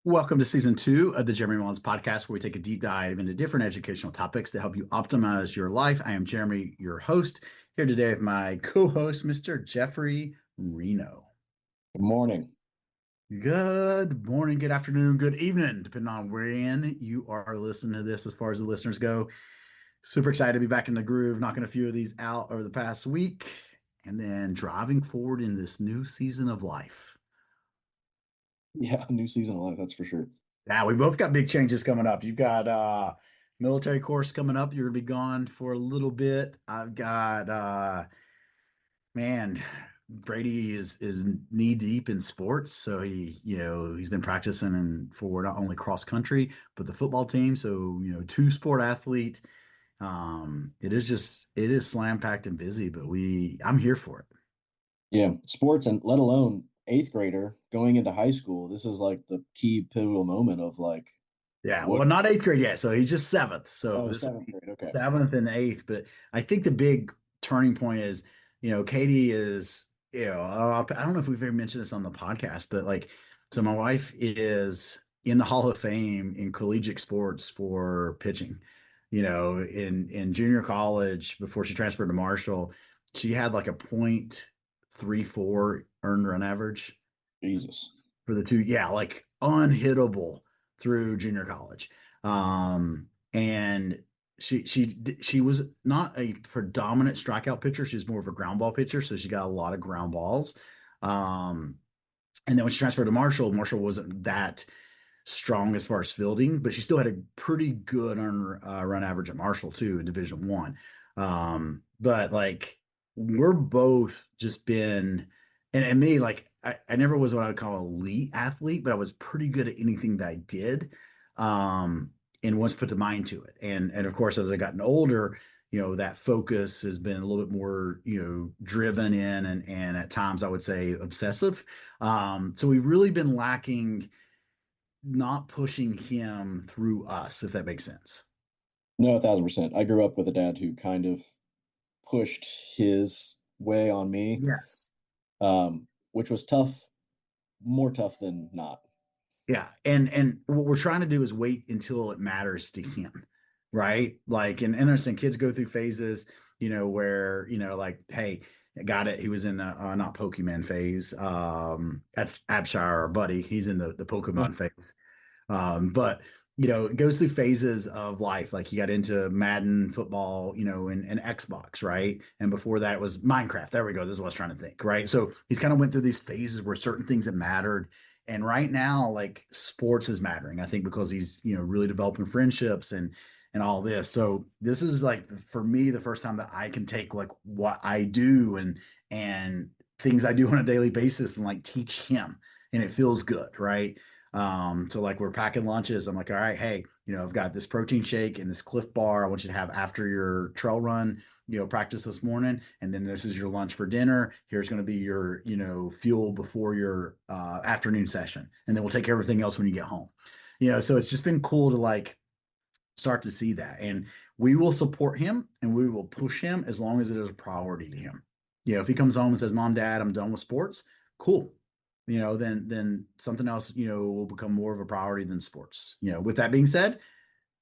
Welcome to season 2 of the Jeremy Mullins podcast, where we take a deep dive into different educational topics to help you optimize your life. I am Jeremy, your host, here today with my co-host, Mr. Jeffrey Reno. Good morning. Good morning, good afternoon, good evening, depending on when you are listening to this. As far as the listeners go, super excited to be back in the groove, knocking a few of these out over the past week, and then driving forward in this new season of life. Yeah, new season of life, that's for sure. Now we both got big changes coming up. You've got military course coming up. You're gonna be gone for a little bit. I've got man, Brady is knee deep in sports. So he's been practicing for not only cross country, but the football team. So, two sport athlete. It is slam packed and busy, but I'm here for it. Yeah, sports and let alone eighth grader going into high school. This is like the key pivotal moment of like Yeah, what well, not eighth grade yet. So he's just seventh. So oh, this is seventh grade. Okay. seventh and eighth. But I think the big turning point is, Katie is, I don't know if we've ever mentioned this on the podcast, but like, so my wife is in the Hall of Fame in collegiate sports for pitching. In junior college, before she transferred to Marshall, she had like a .34 earned run average Jesus. for the two. Yeah, like unhittable through junior college. And she was not a predominant strikeout pitcher. She was more of a ground ball pitcher, so she got a lot of ground balls. Um, and then when she transferred to Marshall, Marshall wasn't that strong as far as fielding, but she still had a pretty good run average at Marshall too in Division One. But like we're both just been, and me, like I never was what I would call elite athlete, but I was pretty good at anything that I did. And once put the mind to it. And of course, as I gotten older, that focus has been a little bit more, driven in and at times I would say obsessive. So we've really been lacking not pushing him through us, if that makes sense. No, 1,000%. I grew up with a dad who kind of pushed his way on me, Yes. which was tough, more tough than not. Yeah. And what we're trying to do is wait until it matters to him. Right. Like, and interesting, kids go through phases, where, like, hey, got it. He was in a not Pokemon phase. That's Abshire, our buddy. He's in the Pokemon phase. But it goes through phases of life. Like he got into Madden football, and Xbox, right? And before that it was Minecraft. There we go. This is what I was trying to think, right? So he's kind of went through these phases where certain things that mattered. And right now, like sports is mattering, I think, because he's, really developing friendships and all this. So this is like for me the first time that I can take like what I do and things I do on a daily basis and like teach him. And it feels good, right? So like we're packing lunches. I'm like, all right, hey, I've got this protein shake and this Cliff Bar. I want you to have after your trail run, practice this morning. And then this is your lunch for dinner. Here's going to be your, fuel before your afternoon session. And then we'll take care of everything else when you get home. So it's just been cool to like start to see that. And we will support him and we will push him as long as it is a priority to him. If he comes home and says, Mom, Dad, I'm done with sports, cool. Then something else, will become more of a priority than sports. With that being said,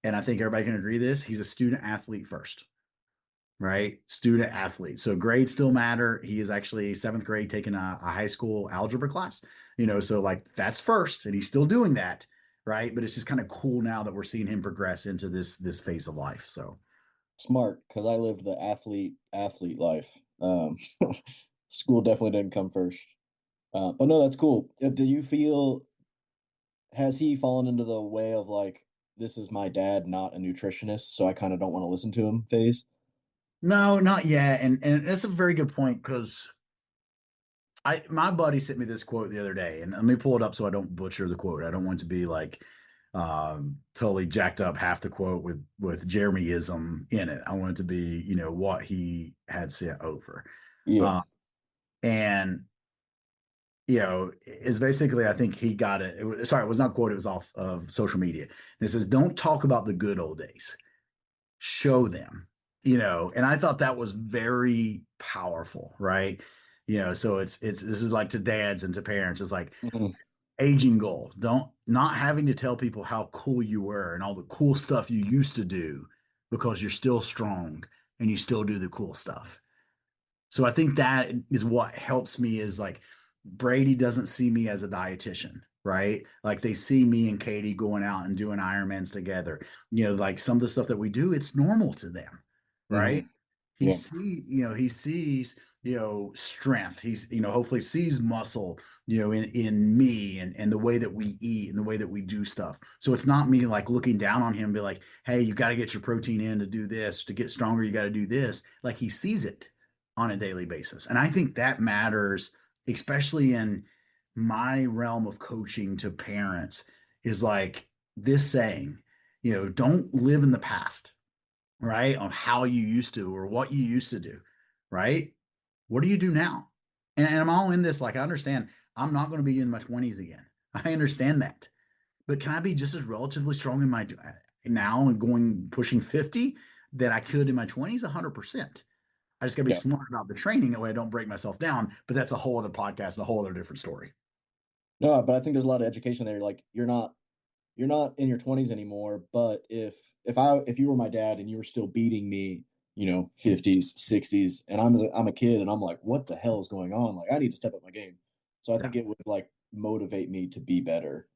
and I think everybody can agree this, he's a student athlete first, right? Student athlete. So grades still matter. He is actually seventh grade taking a high school algebra class, so like that's first, and he's still doing that, right? But it's just kind of cool now that we're seeing him progress into this phase of life. So Smart, because I lived the athlete life. School definitely didn't come first. But no, that's cool. Do you feel has he fallen into the way of like this is my dad, not a nutritionist, so I kind of don't want to listen to him phase? no, not yet. And that's a very good point because my buddy sent me this quote the other day, and let me pull it up so I don't butcher the quote. I don't want it to be like totally jacked up half the quote with Jeremyism in it. I want it to be, what he had sent over. Yeah. Uh, and is basically, I think he got it. Sorry, it was not quote, it was off of social media. And it says, don't talk about the good old days. Show them, and I thought that was very powerful, right? So it's this is like to dads and to parents. It's like Mhm. aging goal. Don't not having to tell people how cool you were and all the cool stuff you used to do because you're still strong and you still do the cool stuff. So I think that is what helps me is like Brady doesn't see me as a dietitian, right? Like they see me and Katie going out and doing Ironmans together. Like some of the stuff that we do, it's normal to them, right? Hmm. He Yeah. see, he sees, strength. He's, hopefully sees muscle, in me and the way that we eat and the way that we do stuff. So it's not me like looking down on him and be like, hey, you got to get your protein in to do this, to get stronger, you got to do this. Like he sees it on a daily basis. And I think that matters, especially in my realm of coaching to parents, is like this saying, don't live in the past, right? On how you used to or what you used to do, right? What do you do now? And I'm all in this, like, I understand I'm not going to be in my 20s again. I understand that. But can I be just as relatively strong in my now and going pushing 50 that I could in my 20s? 100%. I just got to be Yeah. smart about the training that way I don't break myself down. But that's a whole other podcast and a whole other different story. No, but I think there's a lot of education there. Like you're not in your 20s anymore, but if you were my dad and you were still beating me, 50s, 60s, and I'm a kid and I'm like, what the hell is going on? Like I need to step up my game. So I Yeah. think it would like motivate me to be better.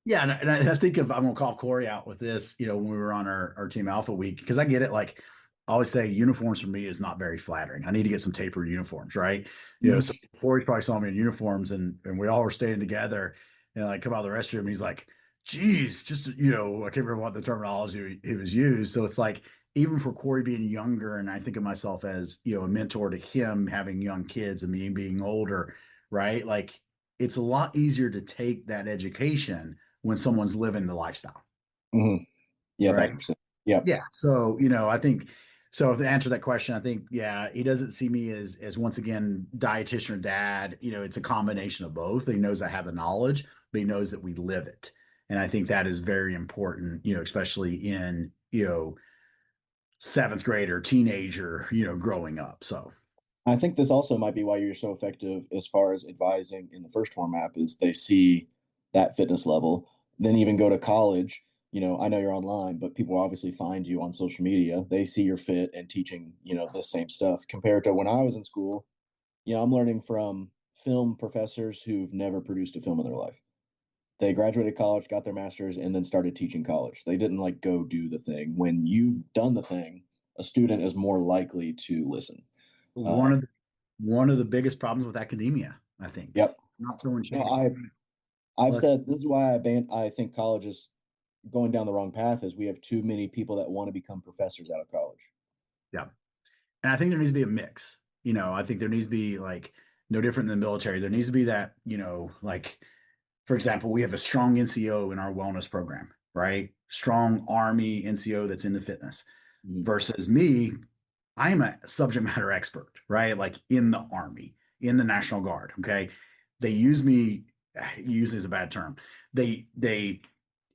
Yeah, and I think if I'm gonna call Corey out with this, when we were on our Team Alpha week, because I get it. Like I always say, uniforms for me is not very flattering. I need to get some tapered uniforms, right? So Mhm. Corey probably saw me in uniforms, and we all were staying together, and like come out of the restroom, and he's like, "Geez, just I can't remember what the terminology he was used." So it's like even for Corey being younger, and I think of myself as a mentor to him, having young kids and me being older, right? Like it's a lot easier to take that education when someone's living the lifestyle, Mhm. Yeah, right? 1,000%. Yep. Yeah. So, I think so to answer that question, I think, yeah, he doesn't see me as once again, dietitian or dad. It's a combination of both. He knows I have the knowledge, but he knows that we live it. And I think that is very important, especially in, seventh grader, teenager, growing up. So I think this also might be why you're so effective as far as advising in the first form app is they see that fitness level, then even go to college. I know you're online, but people obviously find you on social media. They see you're fit and teaching, the same stuff compared to when I was in school. I'm learning from film professors who've never produced a film in their life. They graduated college, got their master's, and then started teaching college. They didn't like go do the thing. When you've done the thing, a student is more likely to listen. one of Um, the, one of the biggest problems with academia, I think, yep. not throwing No, shade. I've Let's said this is why I think college is going down the wrong path is we have too many people that want to become professors out of college. Yeah. And I think there needs to be a mix. I think there needs to be like no different than the military. There needs to be that, like for example, we have a strong NCO in our wellness program, right? Strong Army NCO that's into fitness Mhm. versus me. I am a subject matter expert, right? Like in the Army, in the National Guard. Okay. They use me, usually is a bad term. They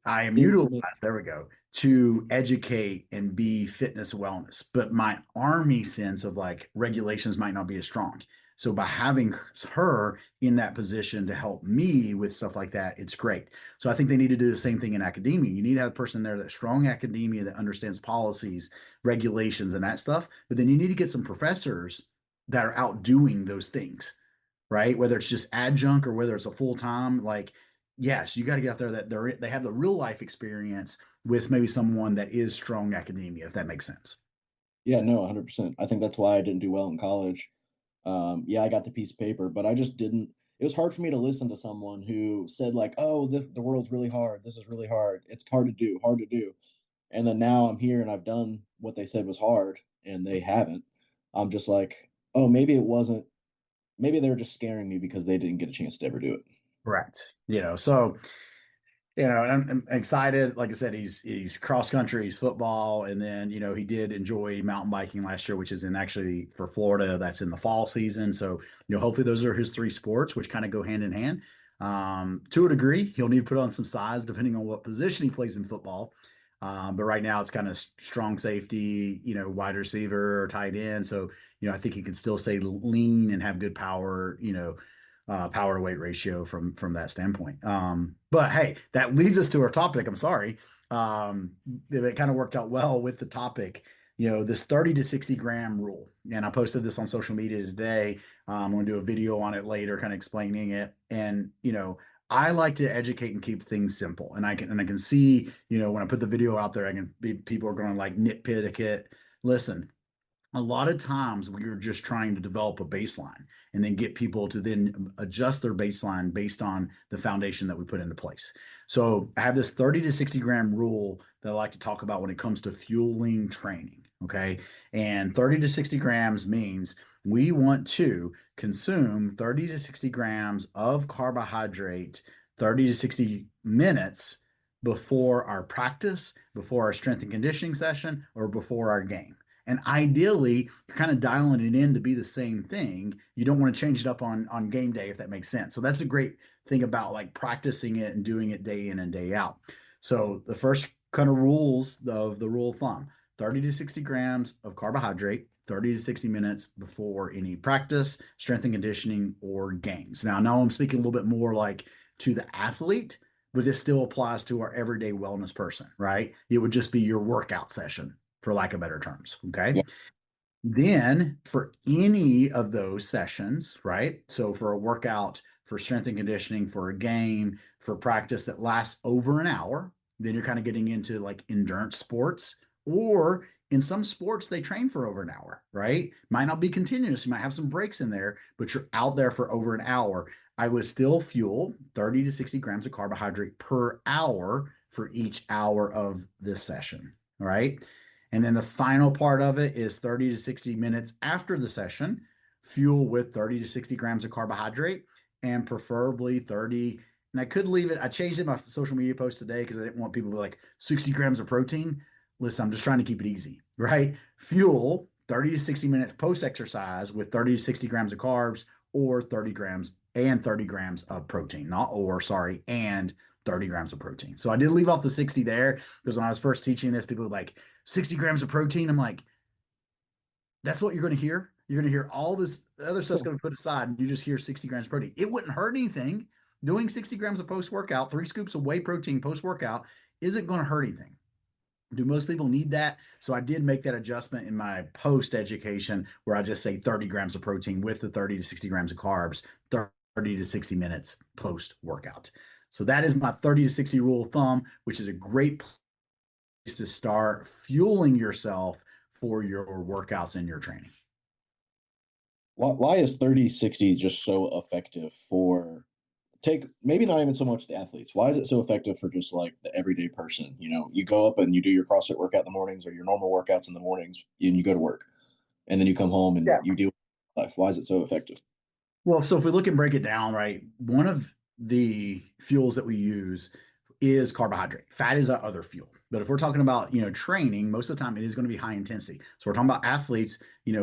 I am Implement. utilized, there we go, to educate and be fitness wellness. But my army sense of like regulations might not be as strong. So by having her in that position to help me with stuff like that, it's great. So I think they need to do the same thing in academia. You need to have a person there that's strong academia that understands policies, regulations, and that stuff. But then you need to get some professors that are out doing those things, right? Whether it's just adjunct or whether it's a full time, like yes, you got to get out there that they have the real life experience with maybe someone that is strong academia, if that makes sense. Yeah, no, 100%. I think that's why I didn't do well in college. Yeah, I got the piece of paper, but I just didn't. It was hard for me to listen to someone who said like, "Oh, the world's really hard. This is really hard. It's hard to do. Hard to do." And then now I'm here and I've done what they said was hard, and they haven't. I'm just like, "Oh, maybe it wasn't. Maybe they were just scaring me because they didn't get a chance to ever do it." Correct. So and I'm excited. Like I said, he's cross country, he's football, and then he did enjoy mountain biking last year, which is in actually for Florida. That's in the fall season. So hopefully those are his three sports, which kind of go hand in hand. To a degree, he'll need to put on some size depending on what position he plays in football. But right now it's kind of strong safety, wide receiver or tight end. So I think he can still stay lean and have good power. power to weight ratio from that standpoint. But hey, that leads us to our topic. I'm sorry. It kind of worked out well with the topic, this 30 to 60 gram rule. And I posted this on social media today. I'm going to do a video on it later, kind of explaining it. And, I like to educate and keep things simple. And I can see, when I put the video out there, people are going to like nitpick it. Listen, a lot of times we are just trying to develop a baseline and then get people to then adjust their baseline based on the foundation that we put into place. So I have this 30 to 60 gram rule that I like to talk about when it comes to fueling training. Okay. And 30 to 60 grams means we want to consume 30 to 60 grams of carbohydrate 30 to 60 minutes before our practice, before our strength and conditioning session, or before our game. And ideally, you're kind of dialing it in to be the same thing. You don't want to change it up on game day, if that makes sense. So that's a great thing about like practicing it and doing it day in and day out. So the first kind of rules of the rule of thumb, 30 to 60 grams of carbohydrate, 30 to 60 minutes before any practice, strength and conditioning, or games. Now, I know I'm speaking a little bit more like to the athlete, but this still applies to our everyday wellness person, right? It would just be your workout session, for lack of better terms. Okay. Yeah. Then for any of those sessions, right? So for a workout, for strength and conditioning, for a game, for practice that lasts over an hour, then you're kind of getting into like endurance sports, or in some sports, they train for over an hour, right? Might not be continuous. You might have some breaks in there, but you're out there for over an hour. I would still fuel 30 to 60 grams of carbohydrate per hour for each hour of this session. All right. And then the final part of it is 30 to 60 minutes after the session, fuel with 30 to 60 grams of carbohydrate and preferably 30. And I could leave it, I changed it in my social media post today because I didn't want people to be like 60 grams of protein. Listen, I'm just trying to keep it easy, right? Fuel 30 to 60 minutes post exercise with 30 to 60 grams of carbs or 30 grams and 30 grams of protein, and 30 grams of protein. So I did leave off the 60 there because when I was first teaching this, people were like, 60 grams of protein. I'm like, that's what you're going to hear. You're going to hear all this other stuff's going to put aside, and you just hear 60 grams of protein. It wouldn't hurt anything. Doing 60 grams of post workout, 3 scoops of whey protein post workout isn't going to hurt anything. Do most people need that? So I did make that adjustment in my post education where I just say 30 grams of protein with the 30 to 60 grams of carbs, 30 to 60 minutes post workout. So that is my 30 to 60 rule of thumb, which is a great to start fueling yourself for your workouts and your training. Why is 30-60 just so effective for maybe not even so much the athletes? Why is it so effective for just like the everyday person? You go up and you do your CrossFit workout in the mornings or your normal workouts in the mornings and you go to work and then you come home and Yeah. you deal with life. Why is it so effective? Well, so if we look and break it down, right, one of the fuels that we use is carbohydrate. Fat is our other fuel. But if we're talking about, training, most of the time it is going to be high intensity. So we're talking about athletes,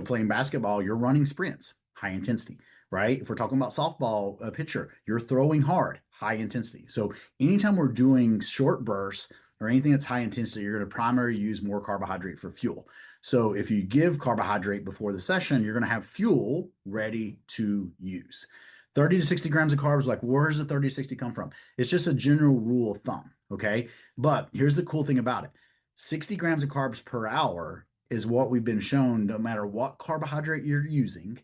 playing basketball, you're running sprints, high intensity, right? If we're talking about softball pitcher, you're throwing hard, high intensity. So anytime we're doing short bursts or anything that's high intensity, you're going to primarily use more carbohydrate for fuel. So if you give carbohydrate before the session, you're going to have fuel ready to use. 30 to 60 grams of carbs, like where does the 30 to 60 come from? It's just a general rule of thumb. Okay. But here's the cool thing about it 60 grams of carbs per hour is what we've been shown. No matter what carbohydrate you're using,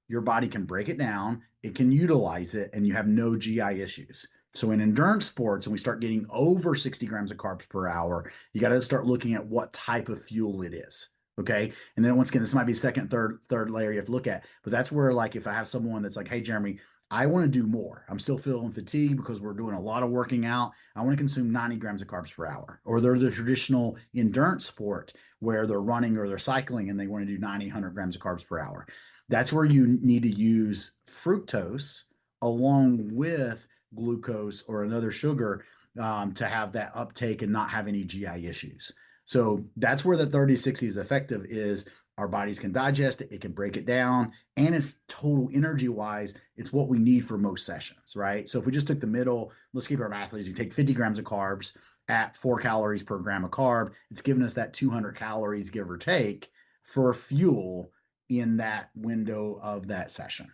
your body can break it down, it can utilize it, and you have no GI issues. So in endurance sports, and we start getting over 60 grams of carbs per hour, you got to start looking at what type of fuel it is. Okay. And then once again, this might be second, third layer you have to look at. But that's where, like, if I have someone that's like, hey, Jeremy, I want to do more. I'm still feeling fatigued because we're doing a lot of working out. I want to consume 90 grams of carbs per hour. Or they're the traditional endurance sport where they're running or they're cycling and they want to do 90, 100 grams of carbs per hour. That's where you need to use fructose along with glucose or another sugar to have that uptake and not have any GI issues. So that's where the 30-60 is effective is our bodies can digest it, it can break it down, and it's total energy wise, it's what we need for most sessions, right? So if we just took the middle, let's keep our athletes, you take 50 grams of carbs at 4 calories per gram of carb, it's giving us that 200 calories, give or take, for fuel in that window of that session.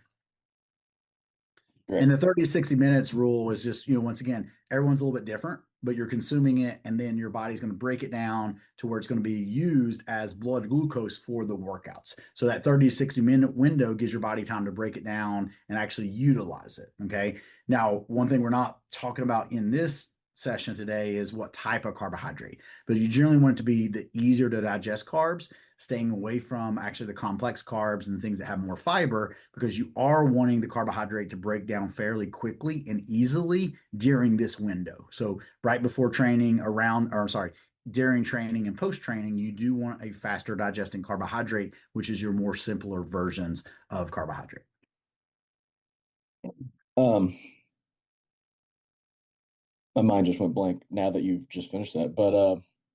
Right. And the 30 to 60 minutes rule is just, once again, everyone's a little bit different, but you're consuming it and then your body's going to break it down to where it's going to be used as blood glucose for the workouts. So that 30 to 60-minute window gives your body time to break it down and actually utilize it. Okay. Now, one thing we're not talking about in this session today is what type of carbohydrate, but you generally want it to be the easier to digest carbs, staying away from actually the complex carbs and things that have more fiber, because you are wanting the carbohydrate to break down fairly quickly and easily during this window. So right before training, during training and post training, you do want a faster digesting carbohydrate, which is your more simpler versions of carbohydrate. Um, my mind just went blank now that you've just finished that. But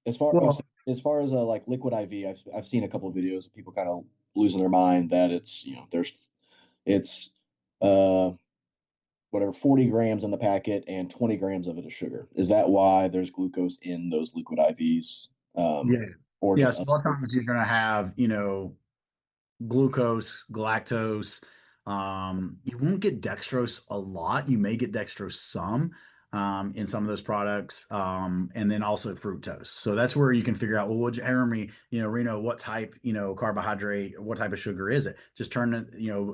as far Well, as far as like liquid IV, I've seen a couple of videos of people kind of losing their mind that it's it's uh whatever 40 grams in the packet and 20 grams of it is sugar. Is that why there's glucose in those liquid IVs? yeah. Or just Yes, a lot of times you're going to have, glucose, galactose. You won't get dextrose a lot. You may get dextrose some in some of those products, and then also fructose. So that's where you can figure out, well, Jeremy, Reno, what type, carbohydrate, what type of sugar is it? Just turn it,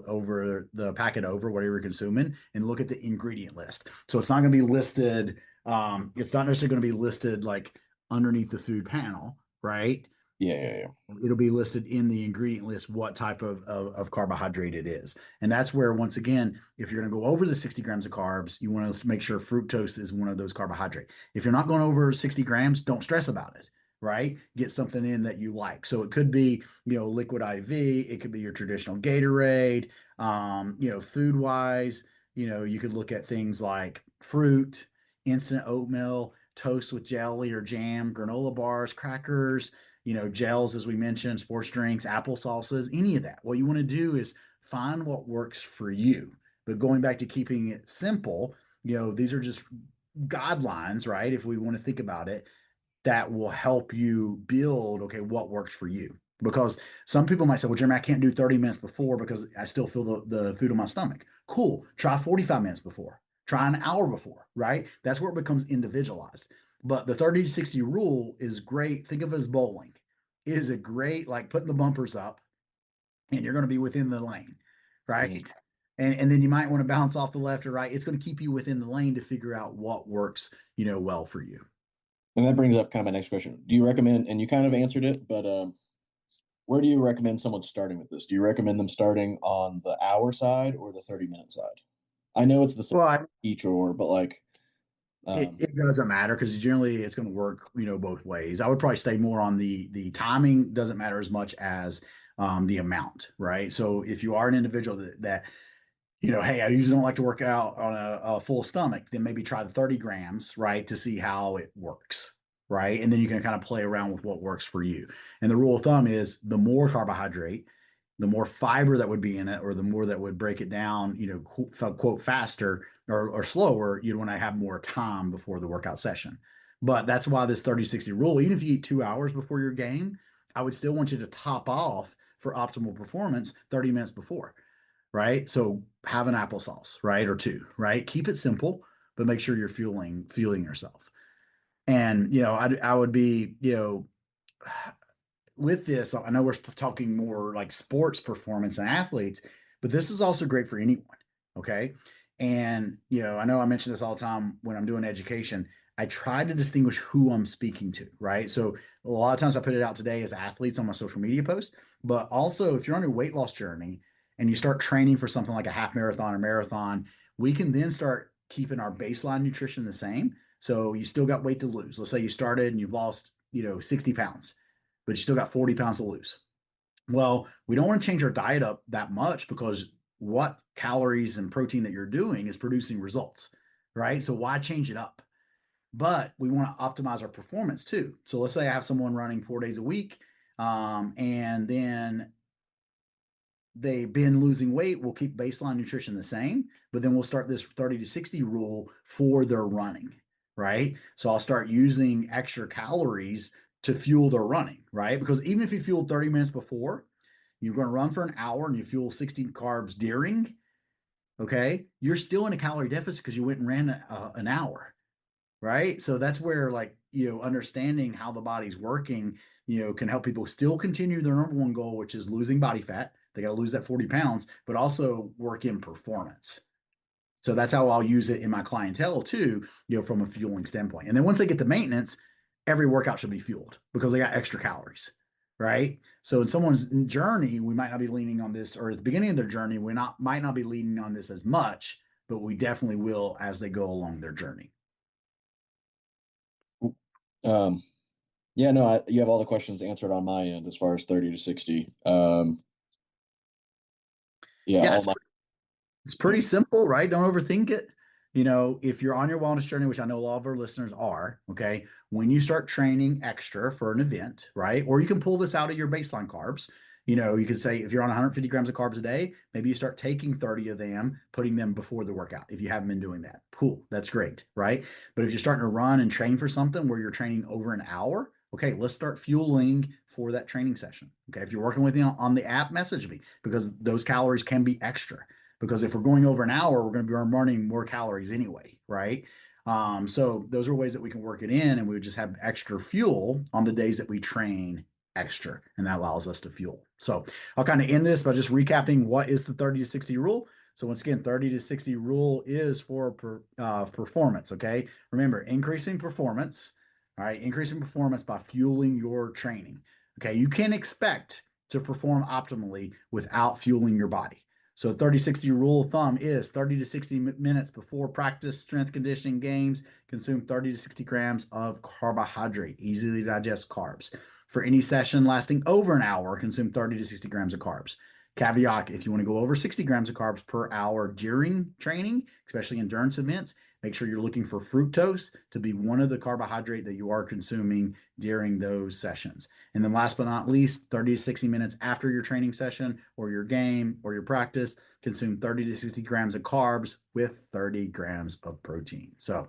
over the packet over whatever you're consuming and look at the ingredient list. So it's not going to be listed. It's not necessarily going to be listed like underneath the food panel, right? yeah. It'll be listed in the ingredient list what type of carbohydrate it is. And that's where, once again, if you're going to go over the 60 grams of carbs, you want to make sure fructose is one of those carbohydrates. If you're not going over 60 grams, don't stress about it, right? Get something in that you like. So it could be, liquid IV, it could be your traditional Gatorade, food wise, you could look at things like fruit, instant oatmeal, toast with jelly or jam, granola bars, crackers, gels, as we mentioned, sports drinks, apple sauces, any of that. What you want to do is find what works for you. But going back to keeping it simple, these are just guidelines, right? If we want to think about it, that will help you build, okay, what works for you. Because some people might say, well, Jeremy, I can't do 30 minutes before because I still feel the food in my stomach. Cool. Try 45 minutes before. Try an hour before, right? That's where it becomes individualized. But the 30 to 60 rule is great. Think of it as bowling. It is a great, like putting the bumpers up and you're going to be within the lane, Mhm. right? And then you might want to bounce off the left or right. It's going to keep you within the lane to figure out what works, well for you. And that brings up kind of my next question. Do you recommend, and you kind of answered it, but where do you recommend someone starting with this? Do you recommend them starting on the hour side or the 30-minute side? I know it's the same Well, each or, but like, it doesn't matter because generally it's going to work, both ways. I would probably stay more on the timing doesn't matter as much as the amount, right? So if you are an individual that hey, I usually don't like to work out on a full stomach, then maybe try the 30 grams, right, to see how it works, right? And then you can kind of play around with what works for you. And the rule of thumb is the more carbohydrate, the more fiber that would be in it, or the more that would break it down, quote, faster or slower, you'd want to have more time before the workout session. But that's why this 30-60 rule, even if you eat 2 hours before your game, I would still want you to top off for optimal performance 30 minutes before, right? So have an applesauce, right? Or two, right? Keep it simple, but make sure you're fueling yourself. And, I would be, with this, I know we're talking more like sports performance and athletes, but this is also great for anyone. Okay. And, I know I mention this all the time when I'm doing education. I try to distinguish who I'm speaking to, right? So a lot of times I put it out today as athletes on my social media post, but also if you're on a weight loss journey and you start training for something like a half marathon or marathon, we can then start keeping our baseline nutrition the same. So you still got weight to lose. Let's say you started and you've lost, 60 pounds, but you still got 40 pounds to lose. Well, we don't want to change our diet up that much because what calories and protein that you're doing is producing results, right? So why change it up? But we want to optimize our performance too. So let's say I have someone running 4 days a week, and then they've been losing weight. We'll keep baseline nutrition the same, but then we'll start this 30 to 60 rule for their running, right? So I'll start using extra calories to fuel their running, right? Because even if you fueled 30 minutes before, you're going to run for an hour and you fuel 60 carbs during, okay, you're still in a calorie deficit because you went and ran an hour, right? So that's where, like, understanding how the body's working, can help people still continue their number one goal, which is losing body fat. They got to lose that 40 pounds, but also work in performance. So that's how I'll use it in my clientele too, from a fueling standpoint. And then once they get to maintenance, every workout should be fueled because they got extra calories, right? So in someone's journey, we might not be leaning on this, or at the beginning of their journey, we might not be leaning on this as much, but we definitely will as they go along their journey. Um, yeah, no, you have all the questions answered on my end as far as 30 to 60. Yeah, Yeah, all it's my It's pretty simple, right? Don't overthink it. If you're on your wellness journey, which I know a lot of our listeners are, okay, when you start training extra for an event, right? Or you can pull this out of your baseline carbs. You could say if you're on 150 grams of carbs a day, maybe you start taking 30 of them, putting them before the workout. If you haven't been doing that, cool, that's great, right? But if you're starting to run and train for something where you're training over an hour, okay, let's start fueling for that training session. Okay, if you're working with me on the app, message me because those calories can be extra because if we're going over an hour, we're going to be burning more calories anyway, right? So those are ways that we can work it in, and we would just have extra fuel on the days that we train extra, and that allows us to fuel. So I'll kind of end this by just recapping what is the 30 to 60 rule. So once again, 30 to 60 rule is for performance. Okay, remember increasing performance. All right, increasing performance by fueling your training. Okay, you can expect to perform optimally without fueling your body. So 30-60 rule of thumb is 30 to 60 minutes before practice, strength conditioning games, consume 30 to 60 grams of carbohydrate, easily digest carbs. For any session lasting over an hour, consume 30 to 60 grams of carbs. Caveat, if you want to go over 60 grams of carbs per hour during training, especially endurance events, make sure you're looking for fructose to be one of the carbohydrate that you are consuming during those sessions. And then last but not least, 30 to 60 minutes after your training session or your game or your practice, consume 30 to 60 grams of carbs with 30 grams of protein. So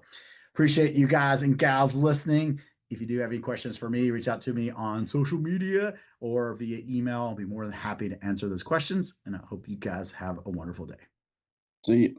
appreciate you guys and gals listening. If you do have any questions for me, reach out to me on social media or via email. I'll be more than happy to answer those questions. And I hope you guys have a wonderful day. see.